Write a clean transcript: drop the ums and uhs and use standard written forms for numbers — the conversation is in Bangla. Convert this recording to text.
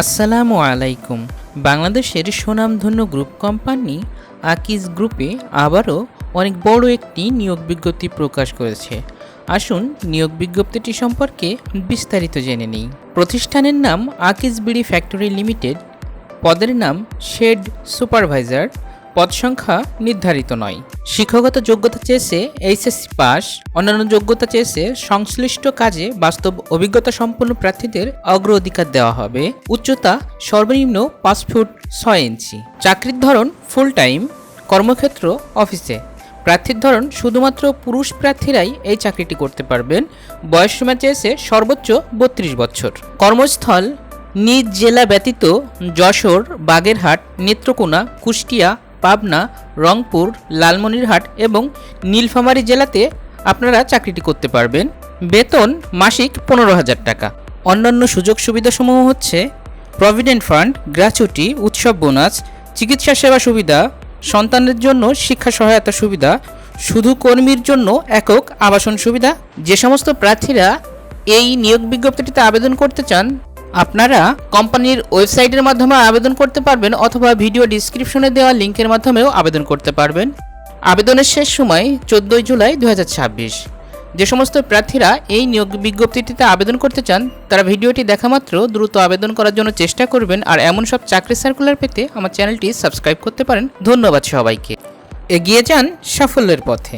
আসসালামু আলাইকুম। বাংলাদেশের সুনামধন্য গ্রুপ কোম্পানি আকিজ গ্রুপে আবারও অনেক বড় একটি নিয়োগ বিজ্ঞপ্তি প্রকাশ করেছে। আসুন নিয়োগ বিজ্ঞপ্তিটি সম্পর্কে বিস্তারিত জেনে নিই। প্রতিষ্ঠানের নাম আকিজ বিড়ি ফ্যাক্টরি লিমিটেড, পদের নাম শেড সুপারভাইজার, পদ সংখ্যা নির্ধারিত নয়। শিক্ষাগত যোগ্যতা চেয়েছে এইচএসসি পাস, অন্যান্য যোগ্যতা চেয়েছে সংশ্লিষ্ট কাজে বাস্তব অভিজ্ঞতা সম্পন্ন প্রার্থীদের অগ্রাধিকার দেওয়া হবে। উচ্চতা সর্বনিম্ন 5 ফুট 6 ইঞ্চি। চাকরির ধরন ফুল টাইম, কর্মক্ষেত্র অফিসে। প্রার্থীর ধরন শুধুমাত্র পুরুষ প্রার্থীরাই এই চাকরিটি করতে পারবেন। বয়সসীমা চেয়েছে সর্বোচ্চ 32 বছর। কর্মস্থল নিজ জেলা ব্যতীত যশোর, বাগেরহাট, নেত্রকোনা, কুষ্টিয়া, পাবনা, রংপুর, লালমনিরহাট এবং নীলফামারী জেলাতে আপনারা চাকরিটি করতে পারবেন। বেতন মাসিক 15,000 টাকা। অন্যান্য সুযোগ সুবিধাসমূহ হচ্ছে প্রভিডেন্ট ফান্ড, গ্র্যাচুইটি, উৎসব বোনাস, চিকিৎসা সেবা সুবিধা, সন্তানের জন্য শিক্ষা সহায়তা সুবিধা, শুধু কর্মীর জন্য একক আবাসন সুবিধা। যে সমস্ত প্রার্থীরা এই নিয়োগ বিজ্ঞপ্তিটিতে আবেদন করতে চান, আপনারা কোম্পানির ওয়েবসাইটের মাধ্যমে আবেদন করতে পারবেন অথবা ভিডিও ডিসক্রিপশনে দেওয়া লিঙ্কের মাধ্যমেও আবেদন করতে পারবেন। আবেদনের শেষ সময় 14 জুলাই 2026। যে সমস্ত প্রার্থীরা এই নিয়োগ বিজ্ঞপ্তিটিতে আবেদন করতে চান, তারা ভিডিওটি দেখা মাত্র দ্রুত আবেদন করার জন্য চেষ্টা করবেন। আর এমন সব চাকরি সার্কুলার পেতে আমার চ্যানেলটি সাবস্ক্রাইব করতে পারেন। ধন্যবাদ সবাইকে। এগিয়ে যান সাফল্যের পথে।